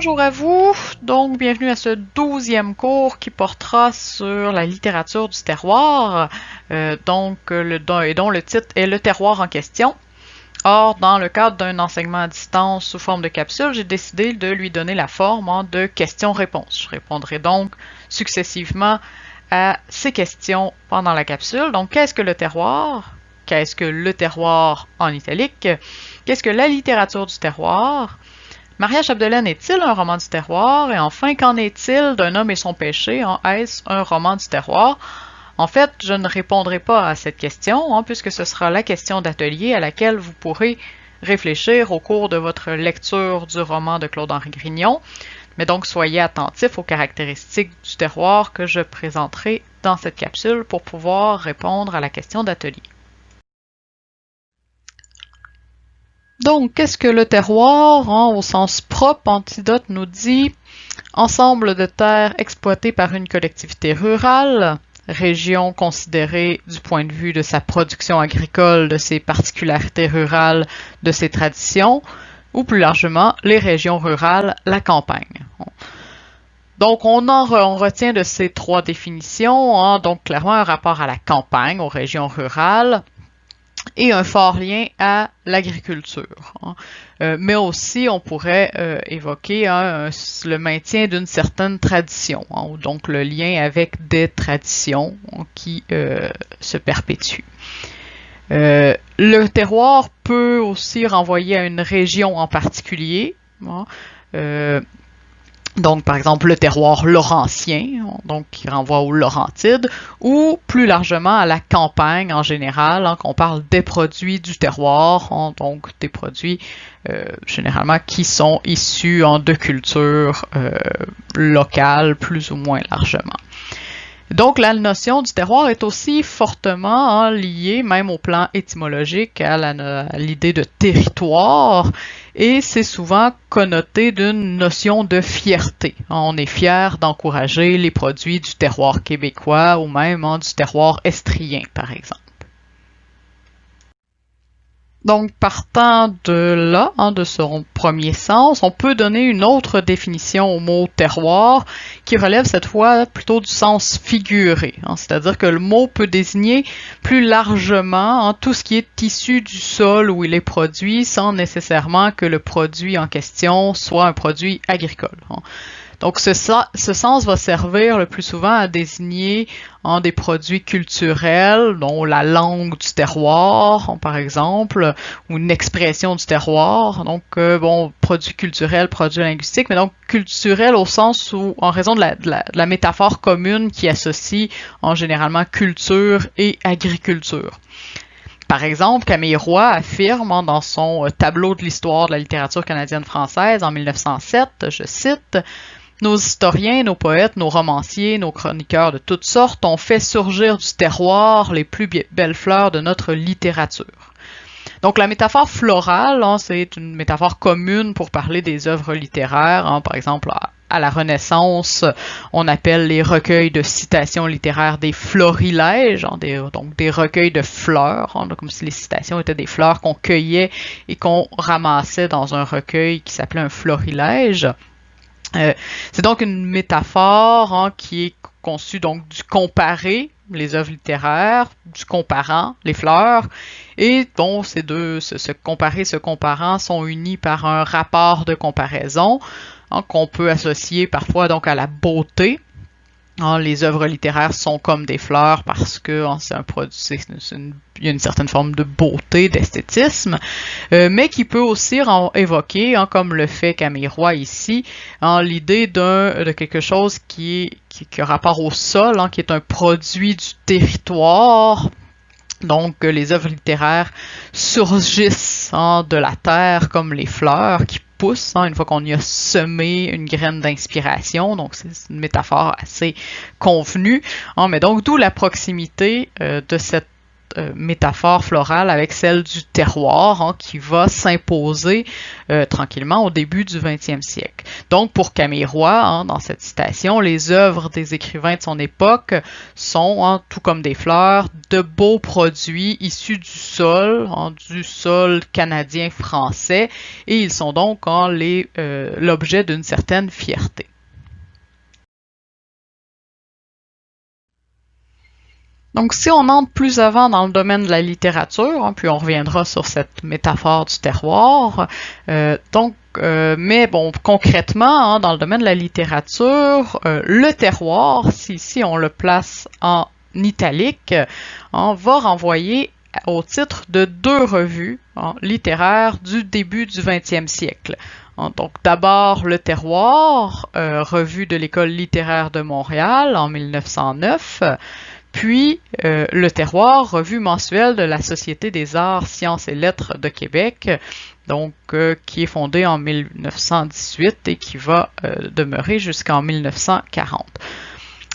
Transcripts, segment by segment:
Bonjour à vous, donc bienvenue à ce 12e cours qui portera sur la littérature du terroir, dont le titre est Le terroir en question. Or, dans le cadre d'un enseignement à distance sous forme de capsule, j'ai décidé de lui donner la forme de questions-réponses. Je répondrai donc successivement à ces questions pendant la capsule. Donc, qu'est-ce que le terroir? Qu'est-ce que le terroir en italique? Qu'est-ce que la littérature du terroir? Maria Chapdelaine est-il un roman du terroir? Et enfin, qu'en est-il d'un homme et son péché? Est-ce un roman du terroir? En fait, je ne répondrai pas à cette question, puisque ce sera la question d'atelier à laquelle vous pourrez réfléchir au cours de votre lecture du roman de Claude-Henri Grignon. Mais donc, soyez attentifs aux caractéristiques du terroir que je présenterai dans cette capsule pour pouvoir répondre à la question d'atelier. Donc, qu'est-ce que le terroir? Au sens propre, Antidote nous dit « ensemble de terres exploitées par une collectivité rurale », région considérée du point de vue de sa production agricole, de ses particularités rurales, de ses traditions, ou plus largement, les régions rurales, la campagne. Donc, on retient de ces trois définitions, donc clairement un rapport à la campagne, aux régions rurales, et un fort lien à l'agriculture. Mais aussi, on pourrait évoquer le maintien d'une certaine tradition, ou donc le lien avec des traditions qui se perpétuent. Le terroir peut aussi renvoyer à une région en particulier. Donc, par exemple, le terroir laurentien, donc qui renvoie aux Laurentides, ou plus largement à la campagne en général, qu'on parle des produits du terroir, donc des produits généralement qui sont issus de cultures locales plus ou moins largement. Donc, la notion du terroir est aussi fortement liée, même au plan étymologique, à l'idée de territoire, et c'est souvent connoté d'une notion de fierté. On est fier d'encourager les produits du terroir québécois ou même du terroir estrien, par exemple. Donc, partant de là, de son premier sens, on peut donner une autre définition au mot terroir qui relève cette fois plutôt du sens figuré. C'est-à-dire que le mot peut désigner plus largement tout ce qui est issu du sol où il est produit sans nécessairement que le produit en question soit un produit agricole. Donc, ce sens va servir le plus souvent à désigner des produits culturels, dont la langue du terroir, par exemple, ou une expression du terroir. Donc, produits culturels, produits linguistiques, mais donc culturel au sens où, en raison de la métaphore commune qui associe généralement culture et agriculture. Par exemple, Camille Roy affirme dans son tableau de l'histoire de la littérature canadienne-française en 1907, je cite, « Nos historiens, nos poètes, nos romanciers, nos chroniqueurs de toutes sortes ont fait surgir du terroir les plus belles fleurs de notre littérature. » Donc, la métaphore florale, c'est une métaphore commune pour parler des œuvres littéraires. Par exemple, à la Renaissance, on appelle les recueils de citations littéraires des florilèges, donc des recueils de fleurs, comme si les citations étaient des fleurs qu'on cueillait et qu'on ramassait dans un recueil qui s'appelait un florilège. C'est donc une métaphore qui est conçue donc du comparé, les œuvres littéraires, du comparant, les fleurs, et dont ces deux, ce comparé, ce comparant sont unis par un rapport de comparaison qu'on peut associer parfois donc à la beauté. Les œuvres littéraires sont comme des fleurs parce que c'est un produit, il y a une certaine forme de beauté, d'esthétisme, mais qui peut aussi évoquer, comme le fait Camille Roy ici, l'idée de quelque chose qui a rapport au sol, qui est un produit du territoire. Donc, les œuvres littéraires surgissent de la terre comme les fleurs qui poussent une fois qu'on y a semé une graine d'inspiration. Donc, c'est une métaphore assez convenue. Mais donc, d'où la proximité de cette métaphore florale avec celle du terroir, hein, qui va s'imposer tranquillement au début du 20e siècle. Donc pour Camille Roy, hein, dans cette citation, les œuvres des écrivains de son époque sont, hein, tout comme des fleurs, de beaux produits issus du sol canadien-français, et ils sont donc, hein, l'objet d'une certaine fierté. Donc, si on entre plus avant dans le domaine de la littérature, hein, puis on reviendra sur cette métaphore du terroir, mais bon, concrètement, hein, dans le domaine de la littérature, le terroir, si on le place en italique, on va renvoyer au titre de 2 revues, hein, littéraires du début du 20e siècle. Donc d'abord Le Terroir, revue de l'École littéraire de Montréal en 1909, puis Le Terroir, revue mensuelle de la Société des arts, sciences et lettres de Québec, donc qui est fondée en 1918 et qui va demeurer jusqu'en 1940.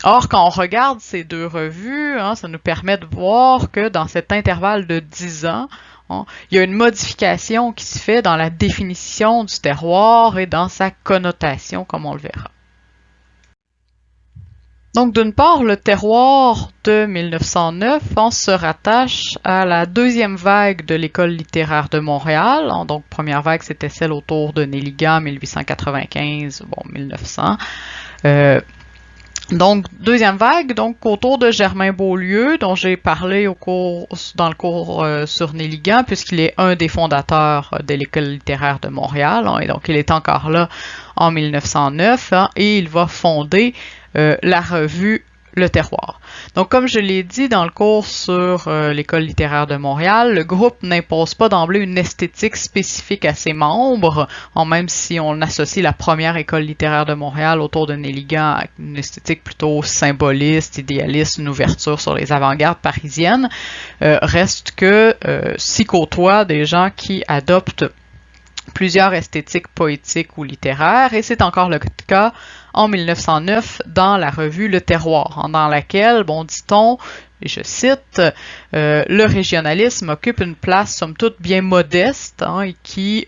Or, quand on regarde ces 2 revues, hein, ça nous permet de voir que dans cet intervalle de 10 ans, hein, il y a une modification qui se fait dans la définition du terroir et dans sa connotation, comme on le verra. Donc, d'une part, le terroir de 1909, on se rattache à la 2e vague de l'École littéraire de Montréal. Donc, première vague, c'était celle autour de Néligan, 1895, 1900. Donc, 2e vague, donc autour de Germain Beaulieu, dont j'ai parlé dans le cours sur Néligan, puisqu'il est un des fondateurs de l'École littéraire de Montréal, hein, et donc il est encore là en 1909, hein, et il va fonder la revue Le Terroir. Donc, comme je l'ai dit dans le cours sur l'École littéraire de Montréal, le groupe n'impose pas d'emblée une esthétique spécifique à ses membres, même si on associe la première École littéraire de Montréal autour de Néligan à une esthétique plutôt symboliste, idéaliste, une ouverture sur les avant-gardes parisiennes, reste que s'y côtoient des gens qui adoptent plusieurs esthétiques poétiques ou littéraires, et c'est encore le cas en 1909 dans la revue Le Terroir, dans laquelle, dit-on, et je cite, le régionalisme occupe une place somme toute bien modeste, hein, et qui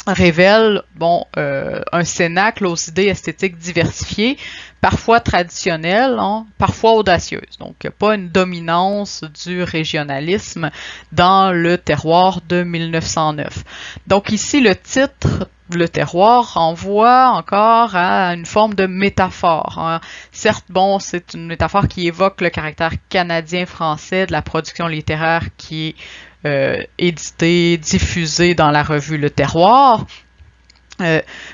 révèle un cénacle aux idées esthétiques diversifiées, parfois traditionnelles, hein, parfois audacieuses. Donc, il n'y a pas une dominance du régionalisme dans le terroir de 1909. Donc ici, le titre Le Terroir renvoie encore à une forme de métaphore, hein. Certes, c'est une métaphore qui évoque le caractère canadien-français de la production littéraire qui est éditée, diffusée dans la revue Le Terroir,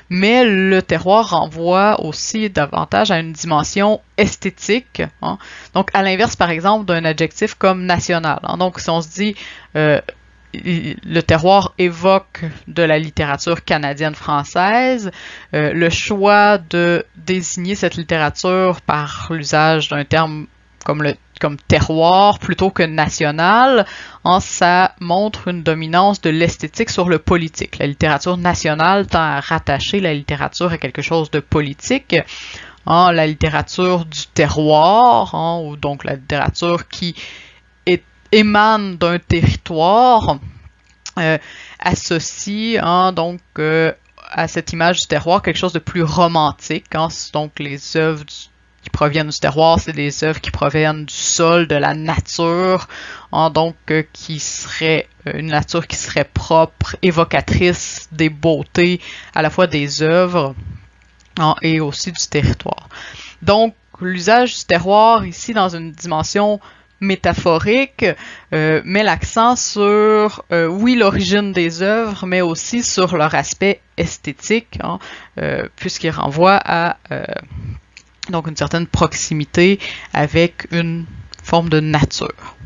mais le terroir renvoie aussi davantage à une dimension esthétique, hein. Donc, à l'inverse, par exemple, d'un adjectif comme national, hein. Donc, si on se dit le terroir évoque de la littérature canadienne-française, le choix de désigner cette littérature par l'usage d'un terme comme terroir plutôt que national, hein, ça montre une dominance de l'esthétique sur le politique. La littérature nationale tend à rattacher la littérature à quelque chose de politique. Hein, la littérature du terroir, hein, ou donc la littérature qui émane d'un territoire, associe, hein, donc à cette image du terroir quelque chose de plus romantique. Hein, donc les œuvres qui proviennent du terroir, c'est des œuvres qui proviennent du sol, de la nature, hein, donc qui serait une nature qui serait propre, évocatrice des beautés, à la fois des œuvres, hein, et aussi du territoire. Donc, l'usage du terroir ici dans une dimension métaphorique met l'accent sur, oui, l'origine des œuvres, mais aussi sur leur aspect esthétique, hein, puisqu'il renvoie à donc une certaine proximité avec une forme de nature.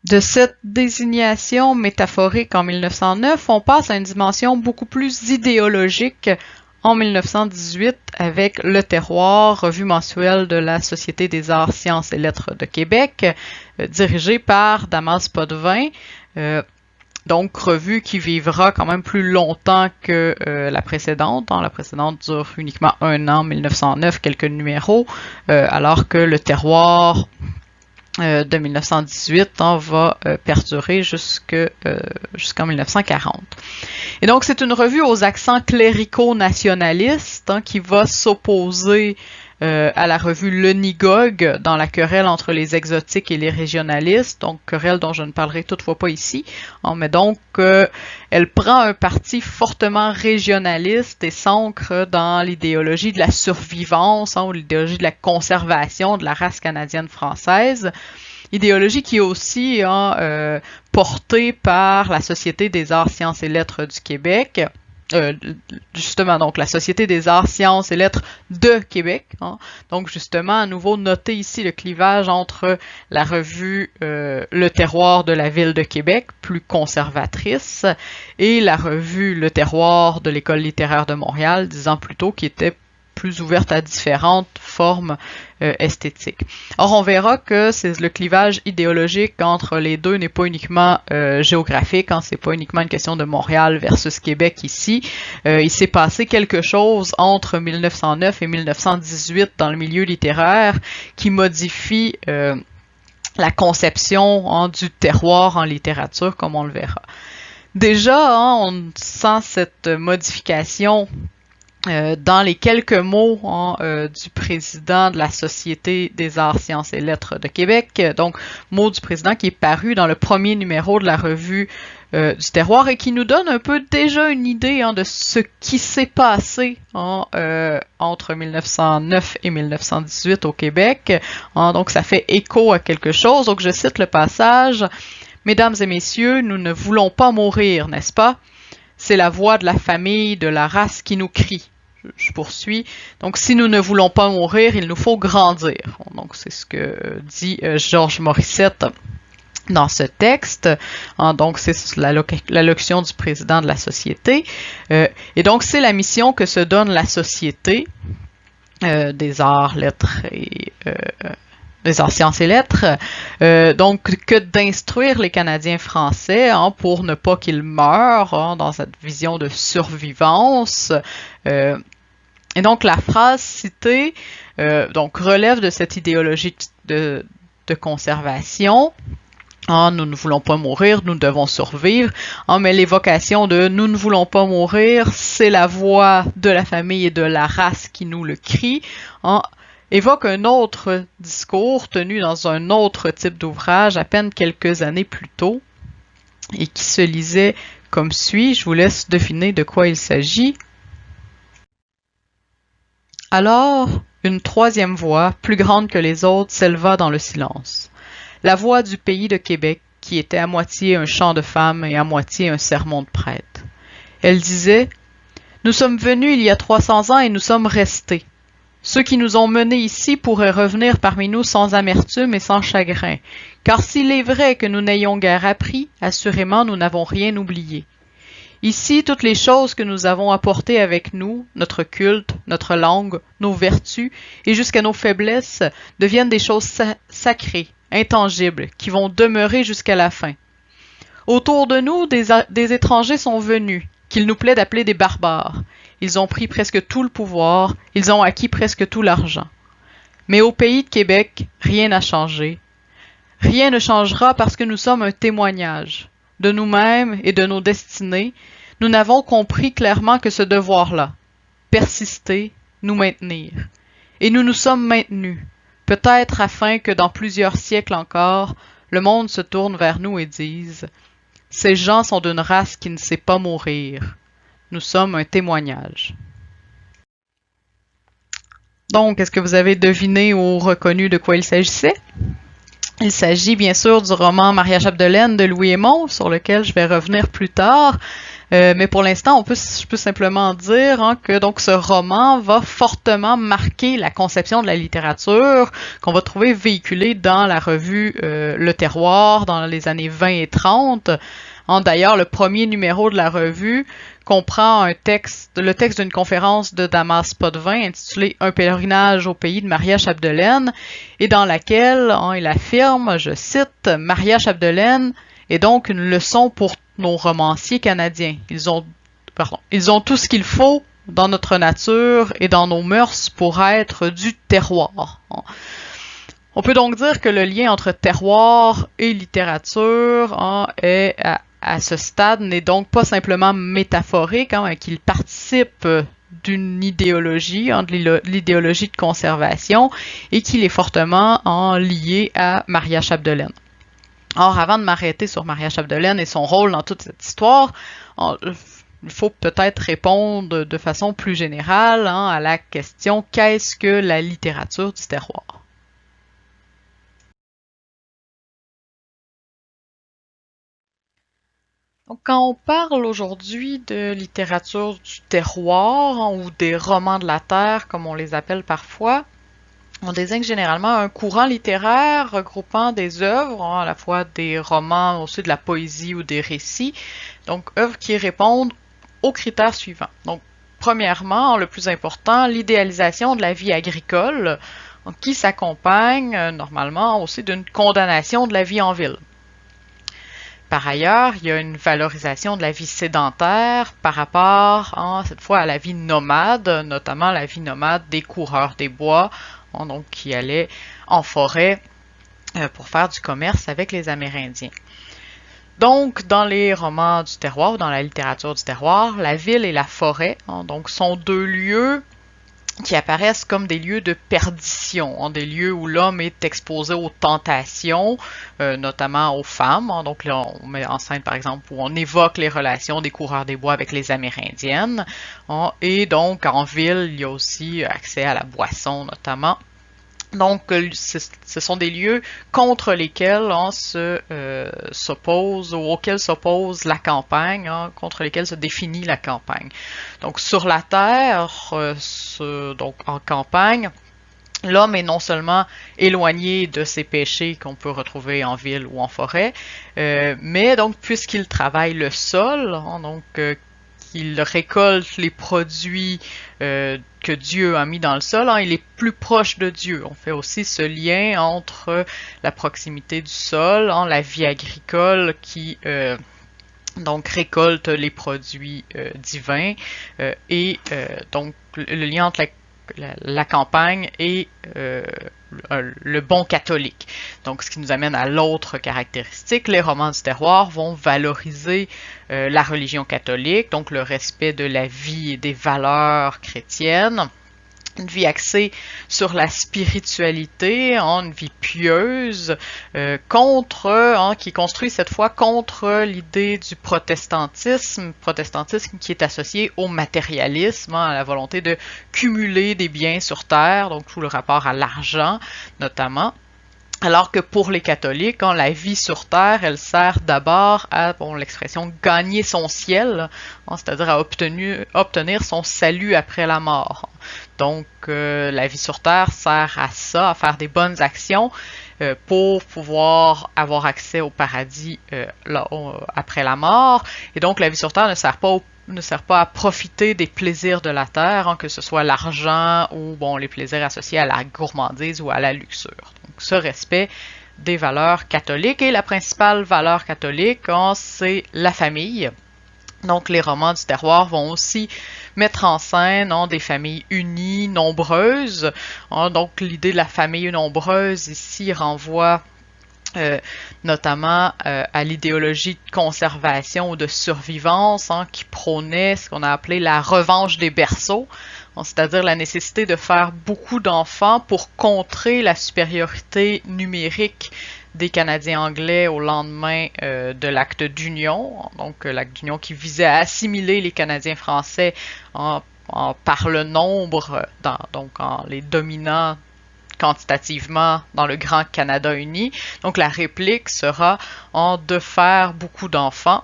De cette désignation métaphorique en 1909, on passe à une dimension beaucoup plus idéologique en 1918 avec Le Terroir, revue mensuelle de la Société des arts, sciences et lettres de Québec, dirigée par Damas Potvin. Donc, revue qui vivra quand même plus longtemps que la précédente. La précédente dure uniquement 1 an, 1909, quelques numéros, alors que Le Terroir de 1918 va perdurer jusqu'en 1940. Et donc, c'est une revue aux accents clérico-nationalistes qui va s'opposer à la revue Le Nigogue dans la querelle entre les exotiques et les régionalistes, donc querelle dont je ne parlerai toutefois pas ici, mais donc elle prend un parti fortement régionaliste et s'ancre dans l'idéologie de la survivance ou l'idéologie de la conservation de la race canadienne-française, idéologie qui est aussi portée par la Société des arts, sciences et lettres du Québec, justement, donc la Société des arts, sciences et lettres de Québec. Donc, justement, à nouveau, notez ici le clivage entre la revue Le Terroir de la Ville de Québec, plus conservatrice, et la revue Le Terroir de l'École littéraire de Montréal, 10 ans plus tôt, qui était plus ouverte à différentes formes esthétiques. Or, on verra que le clivage idéologique entre les deux n'est pas uniquement géographique, c'est pas uniquement une question de Montréal versus Québec ici. Il s'est passé quelque chose entre 1909 et 1918 dans le milieu littéraire qui modifie la conception du terroir en littérature, comme on le verra. Déjà, on sent cette modification dans les quelques mots du président de la Société des arts, sciences et lettres de Québec, donc mot du président qui est paru dans le premier numéro de la revue du terroir et qui nous donne un peu déjà une idée de ce qui s'est passé entre 1909 et 1918 au Québec. Donc ça fait écho à quelque chose. Donc je cite le passage. « Mesdames et messieurs, nous ne voulons pas mourir, n'est-ce pas? C'est la voix de la famille, de la race qui nous crie. » Je poursuis. Donc, si nous ne voulons pas mourir, il nous faut grandir. Donc, c'est ce que dit Georges Morissette dans ce texte. Donc, c'est l'allocution du président de la Société. Et donc, c'est la mission que se donne la Société des arts, lettres et des arts, sciences et lettres, donc que d'instruire les Canadiens français pour ne pas qu'ils meurent dans cette vision de survivance. Et donc la phrase citée donc relève de cette idéologie de conservation. Nous ne voulons pas mourir, nous devons survivre. Mais l'évocation de « nous ne voulons pas mourir », c'est la voix de la famille et de la race qui nous le crie. Évoque un autre discours tenu dans un autre type d'ouvrage à peine quelques années plus tôt et qui se lisait comme suit. Je vous laisse deviner de quoi il s'agit. Alors, une troisième voix, plus grande que les autres, s'éleva dans le silence. La voix du pays de Québec, qui était à moitié un chant de femme et à moitié un sermon de prêtre. Elle disait « Nous sommes venus il y a 300 ans et nous sommes restés. Ceux qui nous ont menés ici pourraient revenir parmi nous sans amertume et sans chagrin, car s'il est vrai que nous n'ayons guère appris, assurément nous n'avons rien oublié. Ici, toutes les choses que nous avons apportées avec nous, notre culte, notre langue, nos vertus et jusqu'à nos faiblesses, deviennent des choses sacrées, intangibles, qui vont demeurer jusqu'à la fin. Autour de nous, des étrangers sont venus, qu'il nous plaît d'appeler des barbares. Ils ont pris presque tout le pouvoir, ils ont acquis presque tout l'argent. Mais au pays de Québec, rien n'a changé. Rien ne changera parce que nous sommes un témoignage. De nous-mêmes et de nos destinées, nous n'avons compris clairement que ce devoir-là, persister, nous maintenir. Et nous nous sommes maintenus, peut-être afin que dans plusieurs siècles encore, le monde se tourne vers nous et dise « Ces gens sont d'une race qui ne sait pas mourir. Nous sommes un témoignage. » Donc, est-ce que vous avez deviné ou reconnu de quoi il s'agissait? Il s'agit bien sûr du roman Maria Chapdelaine de Louis Hémon, sur lequel je vais revenir plus tard. Mais pour l'instant, je peux simplement dire que donc ce roman va fortement marquer la conception de la littérature qu'on va trouver véhiculée dans la revue Le Terroir dans les années 20 et 30. D'ailleurs, le premier numéro de la revue comprend le texte d'une conférence de Damas Potvin intitulée « Un pèlerinage au pays de Maria Chapdelaine » et dans laquelle il affirme, je cite, « Maria Chapdelaine est donc une leçon pour nos romanciers canadiens. Ils ont tout ce qu'il faut dans notre nature et dans nos mœurs pour être du terroir. » On peut donc dire que le lien entre terroir et littérature est à ce stade n'est donc pas simplement métaphorique, qu'il participe d'une idéologie, de l'idéologie de conservation, et qu'il est fortement lié à Maria Chapdelaine. Or, avant de m'arrêter sur Maria Chapdelaine et son rôle dans toute cette histoire, il faut peut-être répondre de façon plus générale à la question « Qu'est-ce que la littérature du terroir ?» Donc, quand on parle aujourd'hui de littérature du terroir ou des romans de la terre, comme on les appelle parfois, on désigne généralement un courant littéraire regroupant des œuvres, à la fois des romans, aussi de la poésie ou des récits, donc œuvres qui répondent aux critères suivants. Donc, premièrement, le plus important, l'idéalisation de la vie agricole, qui s'accompagne normalement aussi d'une condamnation de la vie en ville. Par ailleurs, il y a une valorisation de la vie sédentaire par rapport, cette fois, à la vie nomade, notamment la vie nomade des coureurs des bois, donc qui allaient en forêt pour faire du commerce avec les Amérindiens. Donc, dans les romans du terroir, ou dans la littérature du terroir, la ville et la forêt, donc sont deux lieux qui apparaissent comme des lieux de perdition, des lieux où l'homme est exposé aux tentations, notamment aux femmes. Donc là, on met en scène, par exemple, où on évoque les relations des coureurs des bois avec les Amérindiennes. Et donc, en ville, il y a aussi accès à la boisson, notamment. Donc, ce sont des lieux contre lesquels on s'oppose, ou auxquels s'oppose la campagne, contre lesquels se définit la campagne. Donc, sur la terre, donc en campagne, l'homme est non seulement éloigné de ses péchés qu'on peut retrouver en ville ou en forêt, mais donc puisqu'il travaille le sol, donc qu'il récolte les produits que Dieu a mis dans le sol, il est plus proche de Dieu. On fait aussi ce lien entre la proximité du sol, la vie agricole qui donc récolte les produits divins et donc le lien entre la campagne et le bon catholique. Donc, ce qui nous amène à l'autre caractéristique, les romans du terroir vont valoriser la religion catholique, donc le respect de la vie et des valeurs chrétiennes, une vie axée sur la spiritualité, une vie pieuse, qui construit cette fois contre l'idée du protestantisme qui est associé au matérialisme, à la volonté de cumuler des biens sur terre, donc tout le rapport à l'argent notamment. Alors que pour les catholiques, la vie sur terre, elle sert d'abord à, l'expression, gagner son ciel, c'est-à-dire à obtenir son salut après la mort. Donc, la vie sur terre sert à ça, à faire des bonnes actions pour pouvoir avoir accès au paradis après la mort. Et donc, la vie sur terre ne sert pas à profiter des plaisirs de la terre, que ce soit l'argent ou les plaisirs associés à la gourmandise ou à la luxure. Donc, ce respect des valeurs catholiques. Et la principale valeur catholique, c'est la famille. Donc, les romans du terroir vont aussi mettre en scène des familles unies, nombreuses. Donc, l'idée de la famille nombreuse ici renvoie notamment à l'idéologie de conservation ou de survivance qui prônait ce qu'on a appelé la revanche des berceaux, c'est-à-dire la nécessité de faire beaucoup d'enfants pour contrer la supériorité numérique des Canadiens anglais au lendemain de l'acte d'union, donc l'acte d'union qui visait à assimiler les Canadiens français par le nombre, donc en les dominant quantitativement dans le Grand Canada uni. Donc la réplique sera de faire beaucoup d'enfants.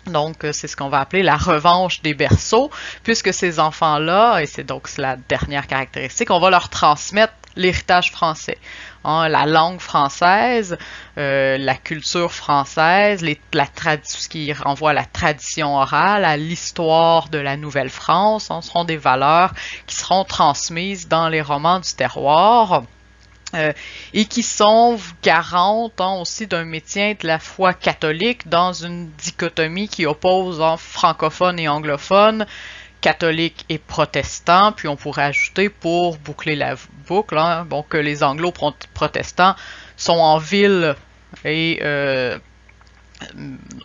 Donc c'est ce qu'on va appeler la revanche des berceaux, puisque ces enfants-là, et c'est donc la dernière caractéristique, on va leur transmettre l'héritage français. La langue française, la culture française, ce qui renvoie à la tradition orale, à l'histoire de la Nouvelle-France, seront des valeurs qui seront transmises dans les romans du terroir. Et qui sont garantes aussi d'un maintien de la foi catholique dans une dichotomie qui oppose francophones et anglophones, catholiques et protestants, puis on pourrait ajouter, pour boucler la boucle, hein, bon, que les anglo-protestants sont en ville et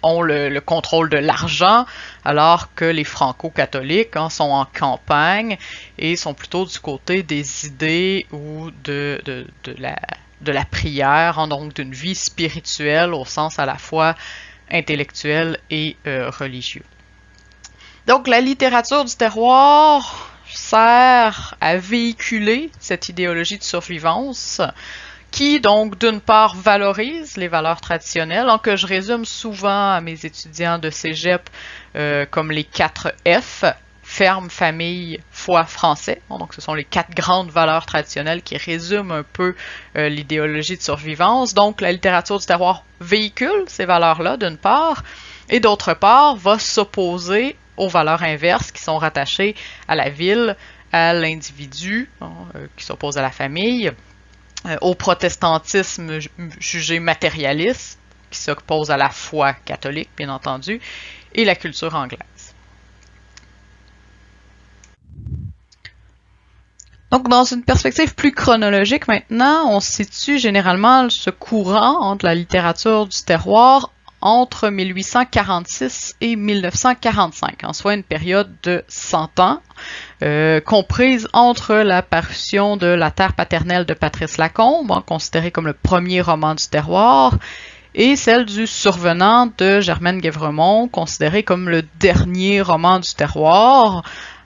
ont le contrôle de l'argent, alors que les franco-catholiques sont en campagne et sont plutôt du côté des idées ou de la prière, hein, donc d'une vie spirituelle au sens à la fois intellectuel et religieux. Donc la littérature du terroir sert à véhiculer cette idéologie de survivance qui, donc, d'une part, valorise les valeurs traditionnelles, que je résume souvent à mes étudiants de cégep comme les 4 F, ferme, famille, foi, français. Donc, ce sont les 4 grandes valeurs traditionnelles qui résument un peu l'idéologie de survivance. Donc, la littérature du terroir véhicule ces valeurs-là, d'une part, et d'autre part, va s'opposer aux valeurs inverses qui sont rattachées à la ville, à l'individu, qui s'oppose à la famille, au protestantisme jugé matérialiste, qui s'oppose à la foi catholique, bien entendu, et la culture anglaise. Donc, dans une perspective plus chronologique maintenant, on situe généralement ce courant entre la littérature du terroir entre 1846 et 1945, soit une période de 100 ans, comprise entre la parution de La Terre paternelle de Patrice Lacombe, considéré comme le premier roman du terroir, et celle du Survenant de Germaine Guèvremont, considéré comme le dernier roman du terroir,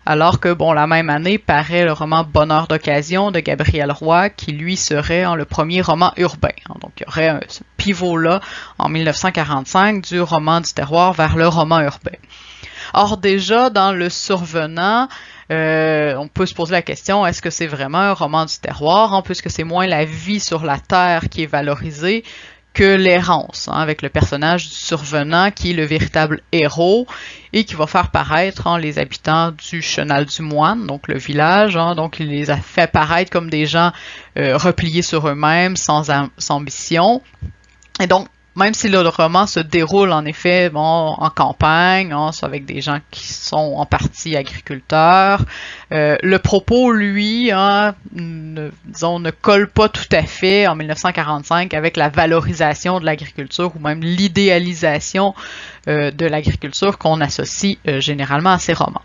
alors que, la même année paraît le roman Bonheur d'occasion de Gabriel Roy, qui lui serait le premier roman urbain. Donc il y aurait ce pivot-là en 1945 du roman du terroir vers le roman urbain. Or déjà, dans le Survenant, on peut se poser la question, est-ce que c'est vraiment un roman du terroir, puisque c'est moins la vie sur la terre qui est valorisée que l'errance, avec le personnage du Survenant qui est le véritable héros et qui va faire paraître les habitants du Chenal du Moine, donc le village, donc il les a fait paraître comme des gens repliés sur eux-mêmes, sans ambition. Et donc, même si le roman se déroule en effet en campagne, avec des gens qui sont en partie agriculteurs, le propos, lui, ne colle pas tout à fait en 1945 avec la valorisation de l'agriculture ou même l'idéalisation de l'agriculture qu'on associe généralement à ces romans.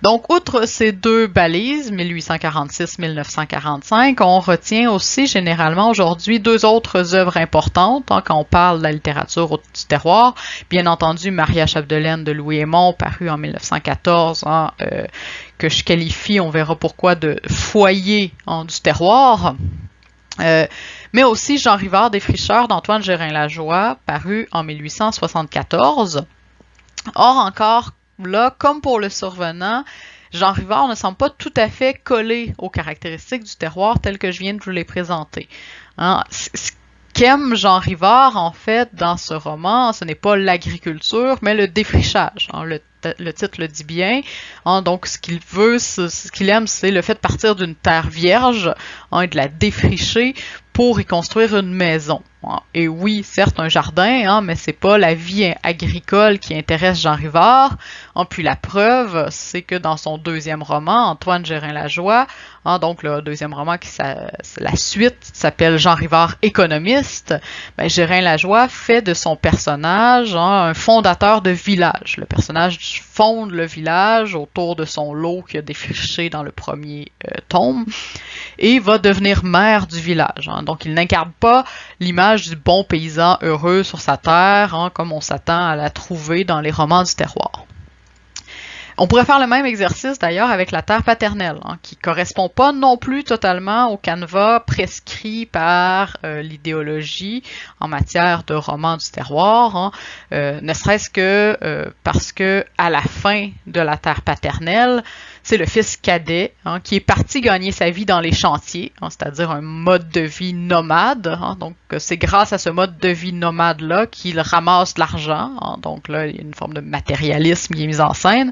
Donc, outre ces 2 balises, 1846-1945, on retient aussi généralement aujourd'hui 2 autres œuvres importantes quand on parle de la littérature du terroir. Bien entendu, Maria Chapdelaine de Louis Hémon, paru en 1914, que je qualifie, on verra pourquoi, de foyer du terroir. Mais aussi Jean Rivard Défricheur d'Antoine Gérin-Lajoie, paru en 1874. Or, encore là, comme pour le Survenant, Jean Rivard ne semble pas tout à fait collé aux caractéristiques du terroir telles que je viens de vous les présenter. Ce qu'aime Jean Rivard, en fait, dans ce roman, ce n'est pas l'agriculture, mais le défrichage. Le titre le dit bien. Donc, ce qu'il veut, ce qu'il aime, c'est le fait de partir d'une terre vierge et de la défricher pour y construire une maison. Et oui, certes, un jardin, mais c'est pas la vie agricole qui intéresse Jean Rivard. Puis la preuve, c'est que dans son 2e roman, Antoine Gérin-Lajoie, donc le 2e roman la suite s'appelle Jean Rivard économiste, Gérin-Lajoie fait de son personnage un fondateur de village. Le personnage fonde le village autour de son lot qu'il a défriché dans le premier tome et va devenir maire du village. Donc il n'incarne pas l'image du bon paysan heureux sur sa terre, comme on s'attend à la trouver dans les romans du terroir. On pourrait faire le même exercice d'ailleurs avec La Terre paternelle, qui correspond pas non plus totalement au canevas prescrit par l'idéologie en matière de romans du terroir, ne serait-ce que parce que à la fin de La Terre paternelle, c'est le fils cadet qui est parti gagner sa vie dans les chantiers, c'est-à-dire un mode de vie nomade. Donc, c'est grâce à ce mode de vie nomade-là qu'il ramasse de l'argent. Donc là, il y a une forme de matérialisme qui est mise en scène.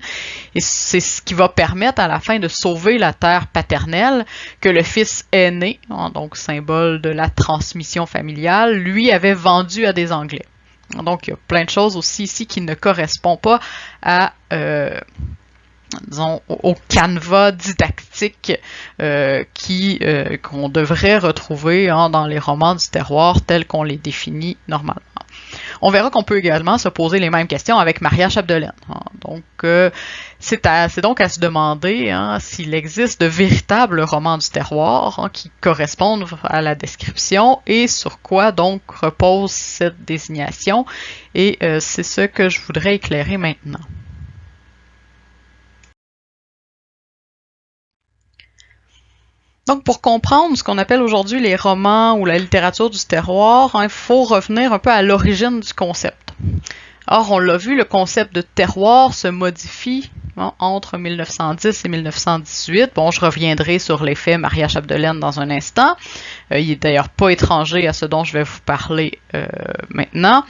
Et c'est ce qui va permettre à la fin de sauver la terre paternelle que le fils aîné, donc symbole de la transmission familiale, lui avait vendu à des Anglais. Donc, il y a plein de choses aussi ici qui ne correspondent pas à disons, au canevas didactique qu'on devrait retrouver dans les romans du terroir tels qu'on les définit normalement. On verra qu'on peut également se poser les mêmes questions avec Maria Chapdelaine. Donc, c'est donc à se demander s'il existe de véritables romans du terroir qui correspondent à la description et sur quoi donc repose cette désignation. Et c'est ce que je voudrais éclairer maintenant. Donc, pour comprendre ce qu'on appelle aujourd'hui les romans ou la littérature du terroir, il faut revenir un peu à l'origine du concept. Or, on l'a vu, le concept de terroir se modifie entre 1910 et 1918. Bon, je reviendrai sur l'effet Maria Chapdelaine dans un instant. Il est d'ailleurs pas étranger à ce dont je vais vous parler maintenant.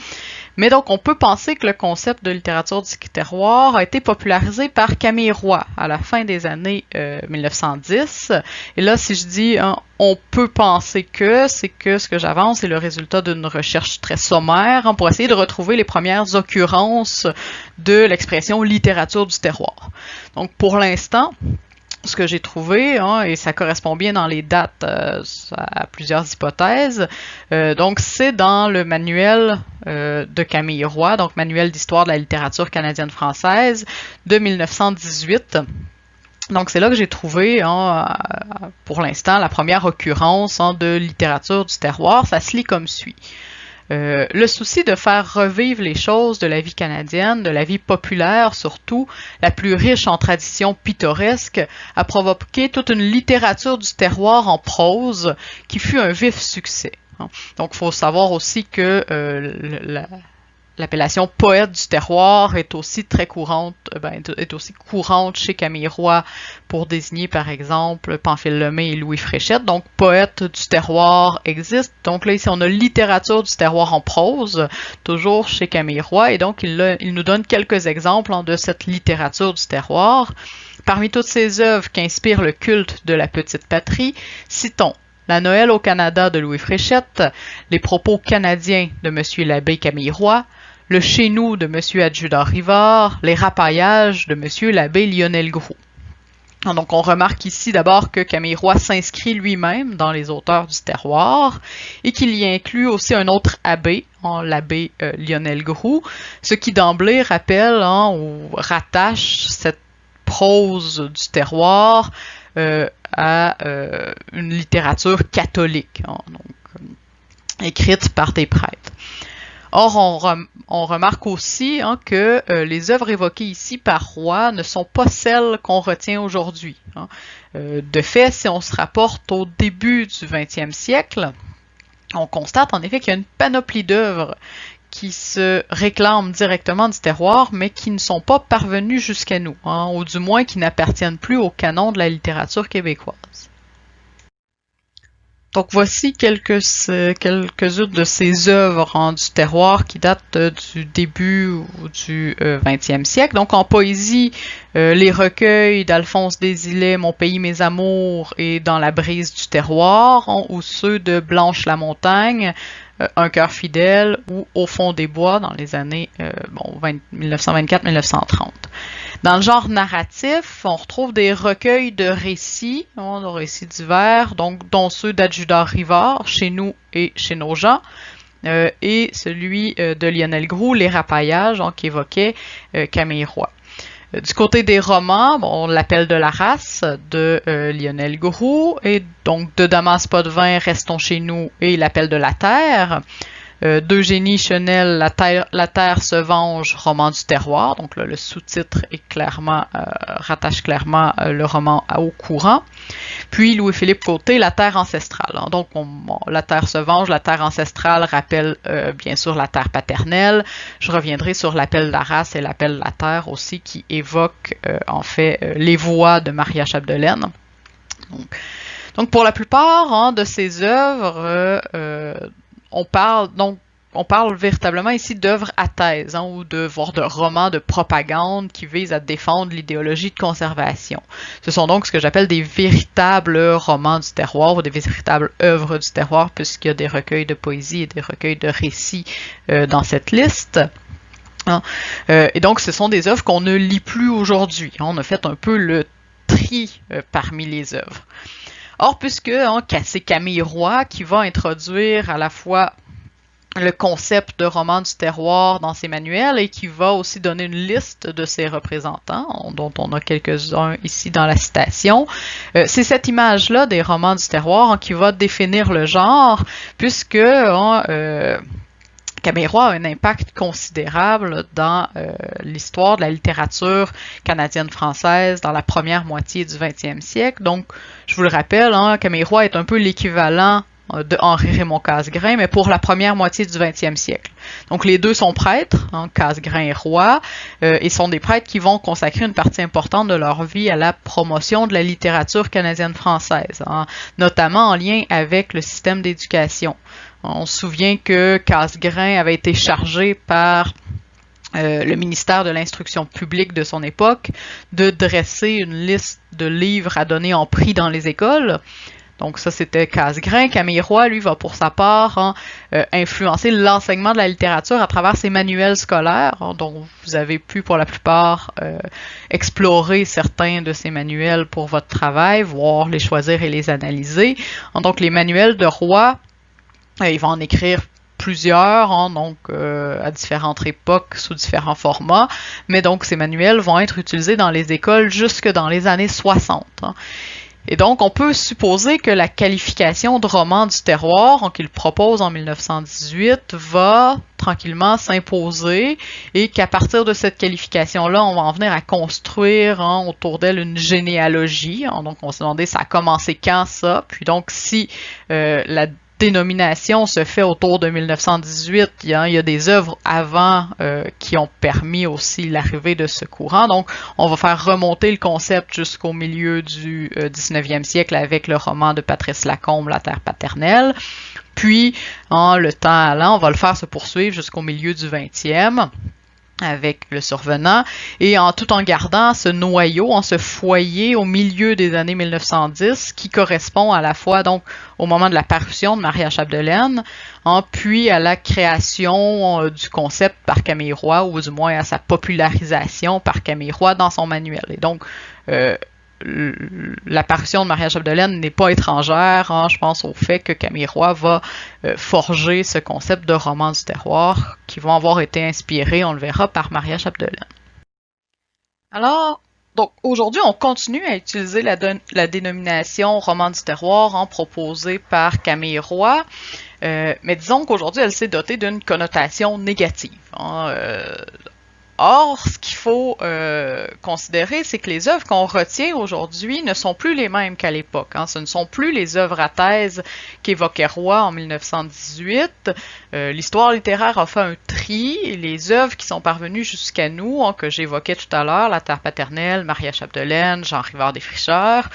Mais donc, on peut penser que le concept de littérature du terroir a été popularisé par Camille Roy à la fin des années 1910. Et là, si je dis on peut penser que, c'est que ce que j'avance est le résultat d'une recherche très sommaire pour essayer de retrouver les premières occurrences de l'expression littérature du terroir. Donc, pour l'instant, ce que j'ai trouvé, et ça correspond bien dans les dates à plusieurs hypothèses, donc c'est dans le manuel de Camille Roy, donc manuel d'histoire de la littérature canadienne-française de 1918. Donc c'est là que j'ai trouvé, pour l'instant, la première occurrence de littérature du terroir. Ça se lit comme suit. Le souci de faire revivre les choses de la vie canadienne, de la vie populaire surtout, la plus riche en traditions pittoresques, a provoqué toute une littérature du terroir en prose qui fut un vif succès. Donc il faut savoir aussi que l'appellation poète du terroir est aussi très courante, est aussi courante chez Camille Roy pour désigner par exemple Pamphile Lemay et Louis Fréchette. Donc poète du terroir existe. Donc là ici on a littérature du terroir en prose, toujours chez Camille Roy, et donc il nous donne quelques exemples de cette littérature du terroir. Parmi toutes ces œuvres qui inspirent le culte de la petite patrie, citons La Noël au Canada de Louis Fréchette, Les propos canadiens de M. l'abbé Camille Roy, Le Chez nous de M. Adjudant Rivard, Les rapaillages de M. l'abbé Lionel Groulx. Donc on remarque ici d'abord que Camille Roy s'inscrit lui-même dans les auteurs du terroir et qu'il y inclut aussi un autre abbé, l'abbé Lionel Groulx, ce qui d'emblée rappelle ou rattache cette prose du terroir à une littérature catholique, écrite par des prêtres. Or, on remarque aussi que les œuvres évoquées ici par Roy ne sont pas celles qu'on retient aujourd'hui. De fait, si on se rapporte au début du 20e siècle, on constate en effet qu'il y a une panoplie d'œuvres qui se réclament directement du terroir, mais qui ne sont pas parvenues jusqu'à nous, ou du moins qui n'appartiennent plus au canon de la littérature québécoise. Donc voici quelques-unes de ces œuvres du terroir qui datent du début du 20e siècle. Donc en poésie, les recueils d'Alphonse Desilets, Mon pays, mes amours et Dans la brise du terroir, ou ceux de Blanche Lamontagne, Un cœur fidèle ou Au fond des bois dans les années 1924-1930. Dans le genre narratif, on retrouve des recueils de récits, de récits divers, donc dont ceux d'Adjudant Rivard, Chez nous et Chez nos gens, et celui de Lionel Groulx, Les rapaillages, qui évoquait Camille Roy. Du côté des romans, L'Appel de la race de Lionel Groulx, et donc de Damas Potvin, Restons chez nous et L'Appel de la terre. D'Eugénie Chenel, La terre se venge, roman du terroir. Donc là, le sous-titre est rattache clairement le roman au courant. Puis Louis-Philippe Côté, La terre ancestrale. Donc La terre se venge, la terre ancestrale rappelle bien sûr la terre paternelle. Je reviendrai sur L'Appel de la race et L'Appel de la terre aussi, qui évoquent en fait les voix de Maria Chapdelaine. Donc pour la plupart de ces œuvres, on parle véritablement ici d'œuvres à thèse, ou de romans de propagande qui visent à défendre l'idéologie de conservation. Ce sont donc ce que j'appelle des véritables romans du terroir ou des véritables œuvres du terroir, puisqu'il y a des recueils de poésie et des recueils de récits dans cette liste. Hein. Et donc, ce sont des œuvres qu'on ne lit plus aujourd'hui. On a fait un peu le tri parmi les œuvres. Or, puisque c'est Camille Roy qui va introduire à la fois le concept de roman du terroir dans ses manuels et qui va aussi donner une liste de ses représentants, dont on a quelques-uns ici dans la citation. C'est cette image-là des romans du terroir qui va définir le genre, puisque Camille Roy a un impact considérable dans l'histoire de la littérature canadienne-française dans la première moitié du 20e siècle. Donc, je vous le rappelle, Camille Roy est un peu l'équivalent de Henri-Raymond Casgrain, mais pour la première moitié du 20e siècle. Donc, les deux sont prêtres, Casgrain et Roy, et sont des prêtres qui vont consacrer une partie importante de leur vie à la promotion de la littérature canadienne-française, notamment en lien avec le système d'éducation. On se souvient que Casgrain avait été chargé par le ministère de l'Instruction publique de son époque de dresser une liste de livres à donner en prix dans les écoles. Donc ça, c'était Casgrain. Camille Roy, lui, va pour sa part influencer l'enseignement de la littérature à travers ses manuels scolaires, dont vous avez pu, pour la plupart, explorer certains de ces manuels pour votre travail, voir les choisir et les analyser. Donc les manuels de Roy, il va en écrire plusieurs, à différentes époques, sous différents formats, mais donc ces manuels vont être utilisés dans les écoles jusque dans les années 60. Et donc, on peut supposer que la qualification de roman du terroir, qu'il propose en 1918, va tranquillement s'imposer et qu'à partir de cette qualification-là, on va en venir à construire autour d'elle une généalogie. Donc, on va se demander ça a commencé quand ça, puis donc si la dénomination se fait autour de 1918. Il y a des œuvres avant qui ont permis aussi l'arrivée de ce courant. Donc, on va faire remonter le concept jusqu'au milieu du 19e siècle avec le roman de Patrice Lacombe, La terre paternelle. Puis, le temps allant, on va le faire se poursuivre jusqu'au milieu du 20e. Avec le survenant, et tout en gardant ce noyau, ce foyer au milieu des années 1910, qui correspond à la fois donc au moment de la parution de Maria Chapdelaine, puis à la création du concept par Camille Roy, ou du moins à sa popularisation par Camille Roy dans son manuel. Et donc, l'apparition de Maria Chapdelaine n'est pas étrangère, je pense au fait que Camille Roy va forger ce concept de roman du terroir qui vont avoir été inspirés, on le verra, par Maria Chapdelaine. Alors, donc aujourd'hui, on continue à utiliser la dénomination roman du terroir proposée par Camille Roy, mais disons qu'aujourd'hui, elle s'est dotée d'une connotation négative. Or, ce qu'il faut considérer, c'est que les œuvres qu'on retient aujourd'hui ne sont plus les mêmes qu'à l'époque. Ce ne sont plus les œuvres à thèse qu'évoquait Roy en 1918. L'histoire littéraire a fait un tri. Et les œuvres qui sont parvenues jusqu'à nous, que j'évoquais tout à l'heure, La terre paternelle, Maria Chapdelaine, Jean Rivard-Desfricheurs,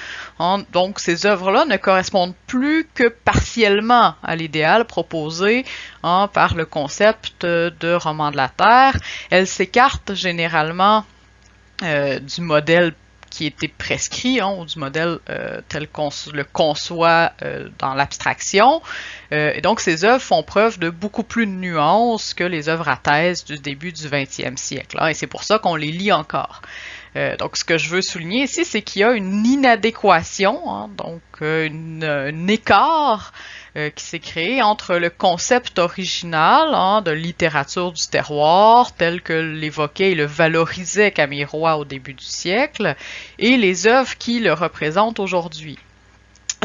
donc ces œuvres-là ne correspondent plus que partiellement à l'idéal proposé par le concept de roman de la terre. Elles s'écartent généralement du modèle qui était prescrit, ou du modèle tel qu'on le conçoit dans l'abstraction. Et donc, ces œuvres font preuve de beaucoup plus de nuances que les œuvres à thèse du début du 20e siècle. Et c'est pour ça qu'on les lit encore. Donc, ce que je veux souligner ici, c'est qu'il y a une inadéquation, donc un écart qui s'est créé entre le concept original de littérature du terroir, tel que l'évoquait et le valorisait Camille Roy au début du siècle, et les œuvres qui le représentent aujourd'hui.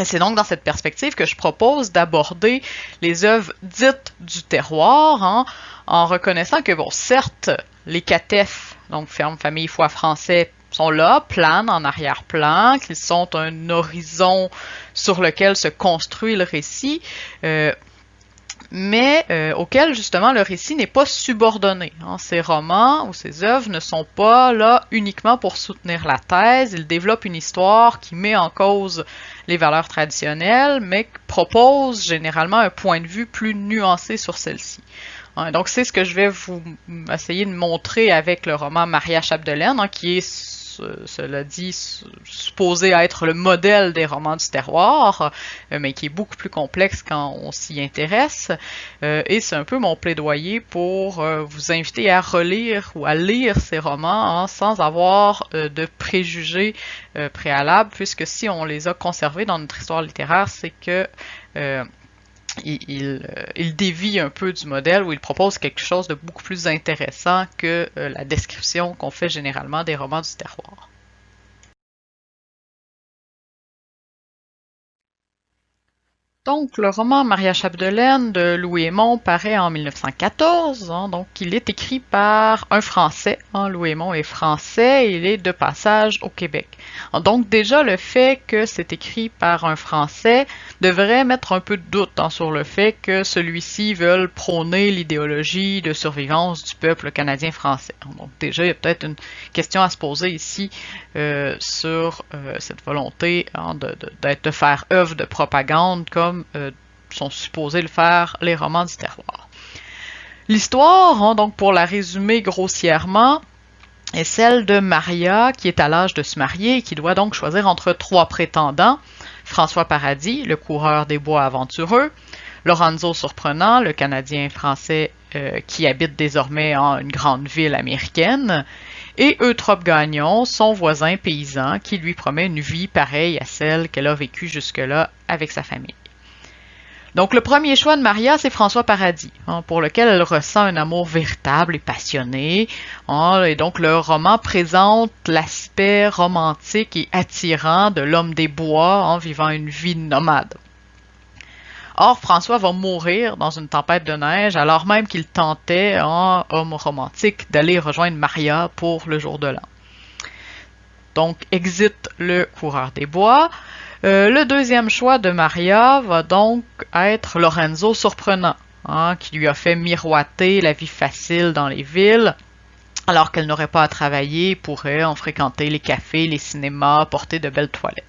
C'est donc dans cette perspective que je propose d'aborder les œuvres dites du terroir, en reconnaissant que, certes, les CATEF, donc Ferme, Famille, Foi français, sont là, planent en arrière-plan, qu'ils sont un horizon sur lequel se construit le récit, mais auquel, justement, le récit n'est pas subordonné. Ces romans ou ces œuvres ne sont pas là uniquement pour soutenir la thèse, ils développent une histoire qui met en cause les valeurs traditionnelles, mais propose généralement un point de vue plus nuancé sur celle-ci. Donc, c'est ce que je vais vous essayer de montrer avec le roman Maria Chapdelaine, qui est cela dit, supposé être le modèle des romans du terroir, mais qui est beaucoup plus complexe quand on s'y intéresse. Et c'est un peu mon plaidoyer pour vous inviter à relire ou à lire ces romans hein, sans avoir de préjugés préalables, puisque si on les a conservés dans notre histoire littéraire, c'est que il dévie un peu du modèle où il propose quelque chose de beaucoup plus intéressant que la description qu'on fait généralement des romans du terroir. Donc, le roman Maria Chapdelaine de Louis Hémon paraît en 1914. Hein, donc, il est écrit par un Français. Hein, Louis Hémon est français et il est de passage au Québec. Donc, déjà, le fait que c'est écrit par un Français devrait mettre un peu de doute hein, sur le fait que celui-ci veut prôner l'idéologie de survivance du peuple canadien-français. Donc, déjà, il y a peut-être une question à se poser ici sur cette volonté hein, de faire œuvre de propagande comme sont supposés le faire les romans du terroir. L'histoire, hein, donc pour la résumer grossièrement, est celle de Maria qui est à l'âge de se marier et qui doit donc choisir entre trois prétendants. François Paradis, le coureur des bois aventureux, Lorenzo Surprenant, le Canadien-Français qui habite désormais en une grande ville américaine, et Eutrope Gagnon, son voisin paysan, qui lui promet une vie pareille à celle qu'elle a vécue jusque-là avec sa famille. Donc le premier choix de Maria, c'est François Paradis, hein, pour lequel elle ressent un amour véritable et passionné. Hein, et donc le roman présente l'aspect romantique et attirant de l'homme des bois en vivant une vie nomade. Or, François va mourir dans une tempête de neige alors même qu'il tentait, en homme romantique, d'aller rejoindre Maria pour le jour de l'an. Donc, exit le coureur des bois. Le deuxième choix de Maria va donc être Lorenzo Surprenant, hein, qui lui a fait miroiter la vie facile dans les villes, alors qu'elle n'aurait pas à travailler et pourrait en fréquenter les cafés, les cinémas, porter de belles toilettes.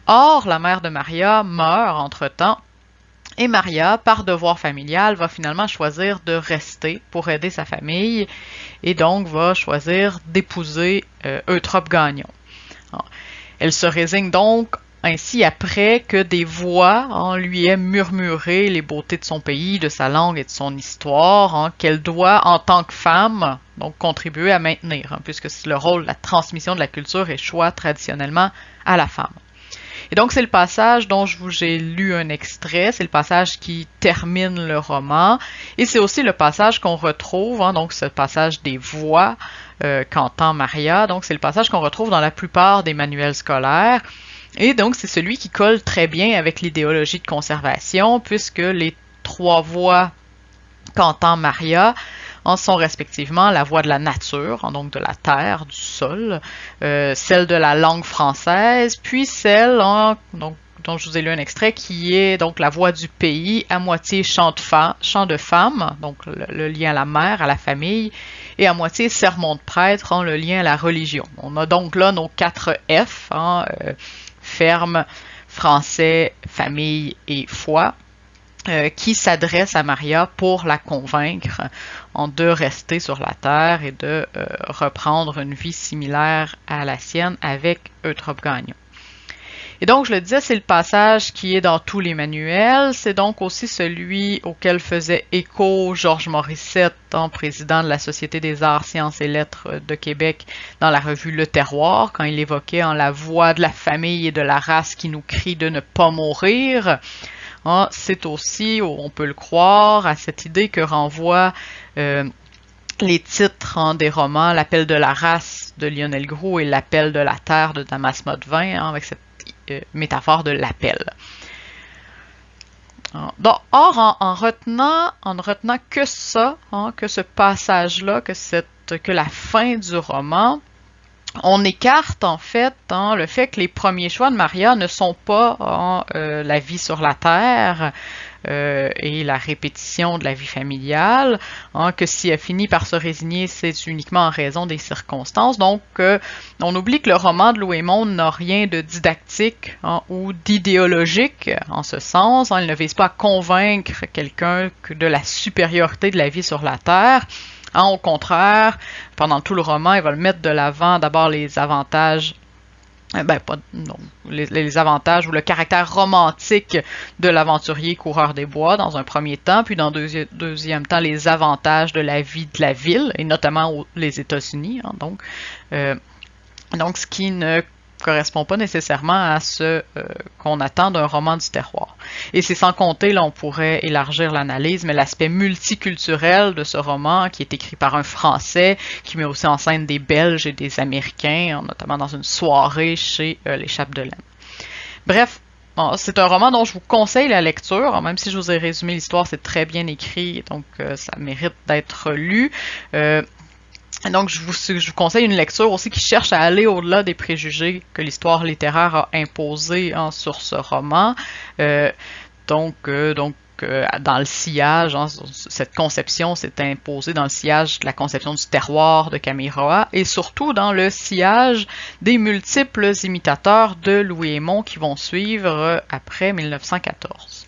Or, la mère de Maria meurt entre-temps, et Maria, par devoir familial, va finalement choisir de rester pour aider sa famille, et donc va choisir d'épouser Eutrope Gagnon. Elle se résigne donc ainsi après que des voix lui aient murmuré les beautés de son pays, de sa langue et de son histoire, qu'elle doit, en tant que femme, donc contribuer à maintenir, puisque le rôle de la transmission de la culture échoit traditionnellement à la femme. Et donc, c'est le passage dont je vous ai lu un extrait, c'est le passage qui termine le roman, et c'est aussi le passage qu'on retrouve, donc ce passage des voix qu'entend Maria, donc c'est le passage qu'on retrouve dans la plupart des manuels scolaires, et donc c'est celui qui colle très bien avec l'idéologie de conservation, puisque les trois voix qu'entend Maria sont respectivement la voix de la nature, donc de la terre, du sol, celle de la langue française, puis celle dont je vous ai lu un extrait, qui est donc la voix du pays, à moitié chant de femme, donc le lien à la mère, à la famille, et à moitié sermon de prêtre, le lien à la religion. On a donc là nos 4 F, ferme, français, famille et foi, qui s'adresse à Maria pour la convaincre de rester sur la terre et de reprendre une vie similaire à la sienne avec Eutrope Gagnon. Et donc, je le disais, c'est le passage qui est dans tous les manuels. C'est donc aussi celui auquel faisait écho Georges Morissette, président de la Société des arts, sciences et lettres de Québec, dans la revue Le Terroir, quand il évoquait la voix de la famille et de la race qui nous crie de ne pas mourir. C'est aussi, on peut le croire, à cette idée que renvoient les titres des romans, L'appel de la race de Lionel Groulx et L'appel de la terre de Damas Motvin, avec cette métaphore de l'appel. Or, en retenant que ça, que ce passage-là, que la fin du roman, on écarte en fait le fait que les premiers choix de Maria ne sont pas la vie sur la terre et la répétition de la vie familiale, que si elle finit par se résigner, c'est uniquement en raison des circonstances. Donc, on oublie que le roman de Louis Hémon n'a rien de didactique ou d'idéologique en ce sens. Il ne vise pas à convaincre quelqu'un de la supériorité de la vie sur la terre. Au contraire, pendant tout le roman, il va le mettre de l'avant d'abord les avantages les avantages ou le caractère romantique de l'aventurier coureur des bois dans un premier temps, puis dans deuxième temps les avantages de la vie de la ville, et notamment les États-Unis. Donc ce qui ne correspond pas nécessairement à ce qu'on attend d'un roman du terroir. Et c'est sans compter, là on pourrait élargir l'analyse, mais l'aspect multiculturel de ce roman qui est écrit par un Français, qui met aussi en scène des Belges et des Américains, notamment dans une soirée chez les Chapdelaine. Bref, c'est un roman dont je vous conseille la lecture, même si je vous ai résumé l'histoire, c'est très bien écrit, donc ça mérite d'être lu. Donc, je vous conseille une lecture aussi qui cherche à aller au-delà des préjugés que l'histoire littéraire a imposés sur ce roman. Dans le sillage, cette conception s'est imposée dans le sillage de la conception du terroir de Camille Roy et surtout dans le sillage des multiples imitateurs de Louis Hémon qui vont suivre après 1914.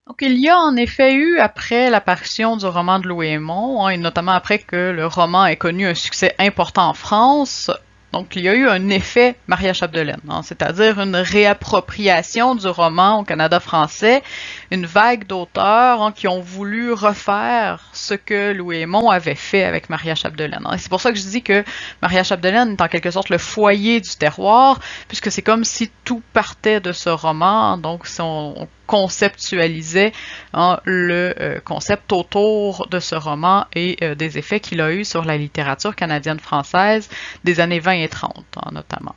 Donc, il y a en effet eu, après l'apparition du roman de Louis Hémon, et notamment après que le roman ait connu un succès important en France, donc il y a eu un effet Maria Chapdelaine, c'est-à-dire une réappropriation du roman au Canada français, une vague d'auteurs qui ont voulu refaire ce que Louis Hémon avait fait avec Maria Chapdelaine. Et c'est pour ça que je dis que Maria Chapdelaine est en quelque sorte le foyer du terroir, puisque c'est comme si tout partait de ce roman, donc si on conceptualisait le concept autour de ce roman et des effets qu'il a eu sur la littérature canadienne-française des années 20 et 30, notamment.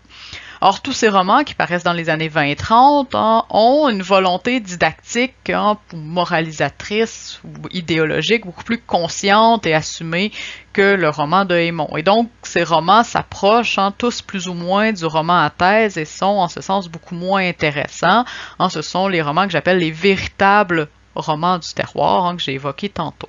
Or, tous ces romans qui paraissent dans les années 20 et 30 ont une volonté didactique, moralisatrice ou idéologique beaucoup plus consciente et assumée que le roman de Hémon. Et donc, ces romans s'approchent tous plus ou moins du roman à thèse et sont, en ce sens, beaucoup moins intéressants. Ce sont les romans que j'appelle les véritables romans du terroir que j'ai évoqués tantôt.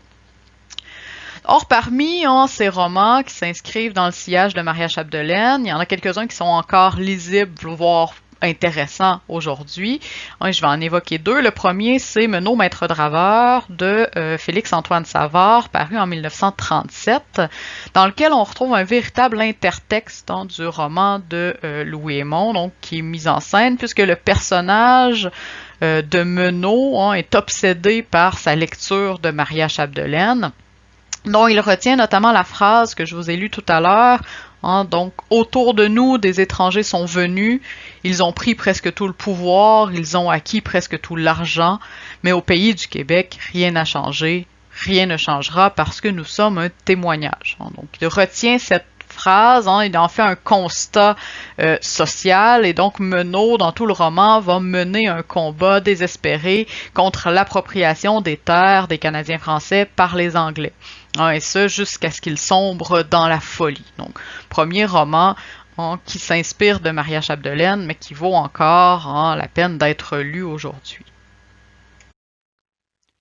Or, parmi ces romans qui s'inscrivent dans le sillage de Maria Chapdelaine, il y en a quelques-uns qui sont encore lisibles, voire intéressants aujourd'hui. Je vais en évoquer deux. Le premier, c'est Menot, maître draveur de Félix-Antoine Savard, paru en 1937, dans lequel on retrouve un véritable intertexte du roman de Louis Hémon, donc qui est mis en scène, puisque le personnage de Menot est obsédé par sa lecture de Maria Chapdelaine, dont il retient notamment la phrase que je vous ai lue tout à l'heure, donc « Autour de nous, des étrangers sont venus, ils ont pris presque tout le pouvoir, ils ont acquis presque tout l'argent, mais au pays du Québec, rien n'a changé, rien ne changera parce que nous sommes un témoignage. » Donc il retient cette phrase, il en fait un constat social, et donc Menot, dans tout le roman, va mener un combat désespéré contre l'appropriation des terres des Canadiens français par les Anglais. Et ça jusqu'à ce qu'il sombre dans la folie. Donc, premier roman qui s'inspire de Maria Chapdelaine, mais qui vaut encore la peine d'être lu aujourd'hui.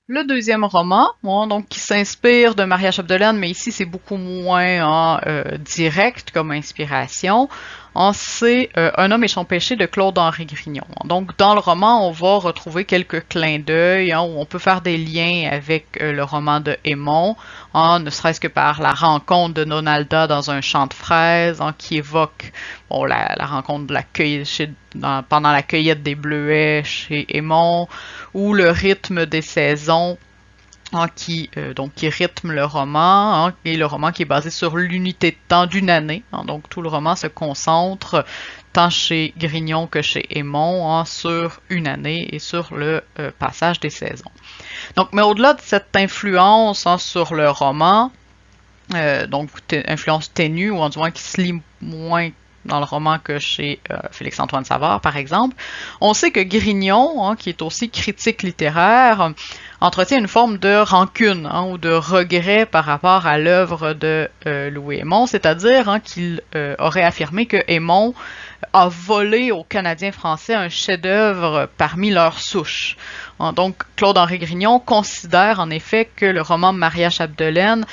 Le deuxième roman, donc qui s'inspire de Maria Chapdelaine, mais ici c'est beaucoup moins direct comme inspiration, c'est Un homme et son péché de Claude-Henri Grignon. Donc dans le roman, on va retrouver quelques clins d'œil où on peut faire des liens avec le roman de Hémon, ne serait-ce que par la rencontre de Nonalda dans un champ de fraises, qui évoque la rencontre de pendant la cueillette des bleuets chez Hémon, ou le rythme des saisons qui rythme le roman, et le roman qui est basé sur l'unité de temps d'une année. Donc tout le roman se concentre, tant chez Grignon que chez Hémon, sur une année et sur le passage des saisons. Donc, mais au-delà de cette influence sur le roman, donc influence ténue, ou du moins qui se lit moins dans le roman que chez Félix-Antoine Savard, par exemple, on sait que Grignon, qui est aussi critique littéraire, entretient une forme de rancune ou de regret par rapport à l'œuvre de Louis Hémon, c'est-à-dire qu'il aurait affirmé que Hémon a volé aux Canadiens français un chef-d'œuvre parmi leurs souches. Donc, Claude-Henri Grignon considère en effet que le roman Maria Chapdelaine,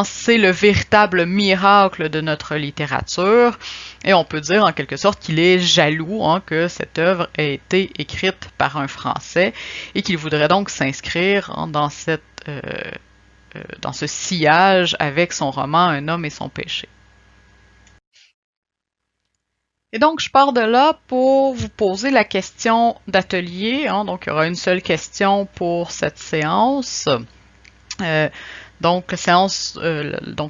c'est le véritable miracle de notre littérature, et on peut dire en quelque sorte qu'il est jaloux que cette œuvre ait été écrite par un Français, et qu'il voudrait donc s'inscrire dans cette dans ce sillage avec son roman Un homme et son péché. Et donc, je pars de là pour vous poser la question d'atelier. Hein. Donc, il y aura une seule question pour cette séance. Donc,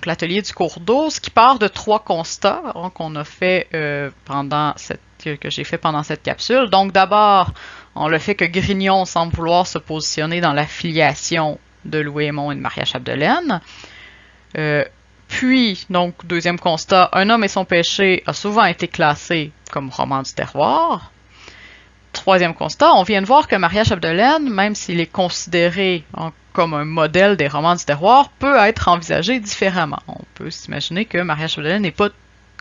l'atelier du cours d'eau, ce qui part de 3 constats hein, qu'on a fait que j'ai fait pendant cette capsule. Donc, d'abord, le fait que Grignon semble vouloir se positionner dans la filiation de Louis Hémon et de Maria Chapdelaine. Puis, donc, deuxième constat, Un homme et son péché a souvent été classé comme roman du terroir. Troisième constat, on vient de voir que Maria Chapdelaine, même s'il est considéré comme un modèle des romans du terroir, peut être envisagé différemment. On peut s'imaginer que Maria Chapdelaine n'est pas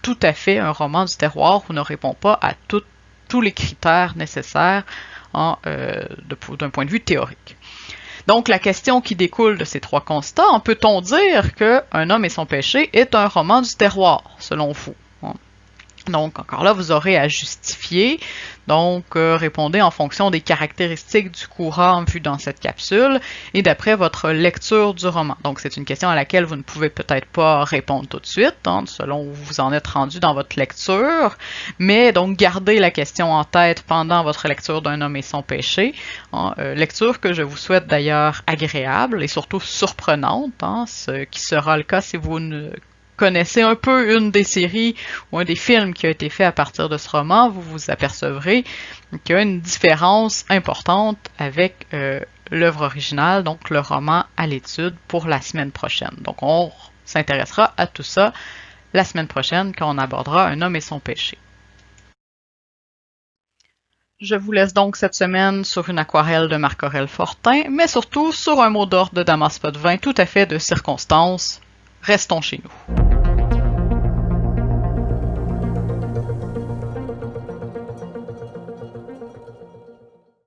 tout à fait un roman du terroir ou ne répond pas à tous les critères nécessaires d'un point de vue théorique. Donc, la question qui découle de ces 3 constats, peut-on dire que Un homme et son péché est un roman du terroir, selon vous? Donc, encore là, vous aurez à justifier. Donc, répondez en fonction des caractéristiques du courant vu dans cette capsule et d'après votre lecture du roman. Donc, c'est une question à laquelle vous ne pouvez peut-être pas répondre tout de suite, selon où vous en êtes rendu dans votre lecture. Mais donc, gardez la question en tête pendant votre lecture d'Un homme et son péché. Lecture que je vous souhaite d'ailleurs agréable et surtout surprenante, ce qui sera le cas si vous ne connaissez un peu une des séries ou un des films qui a été fait à partir de ce roman, vous vous apercevrez qu'il y a une différence importante avec l'œuvre originale, donc le roman à l'étude pour la semaine prochaine. Donc on s'intéressera à tout ça la semaine prochaine quand on abordera Un homme et son péché. Je vous laisse donc cette semaine sur une aquarelle de Marc-Aurèle Fortin, mais surtout sur un mot d'ordre de Damas Potvin tout à fait de circonstance. Restons chez nous.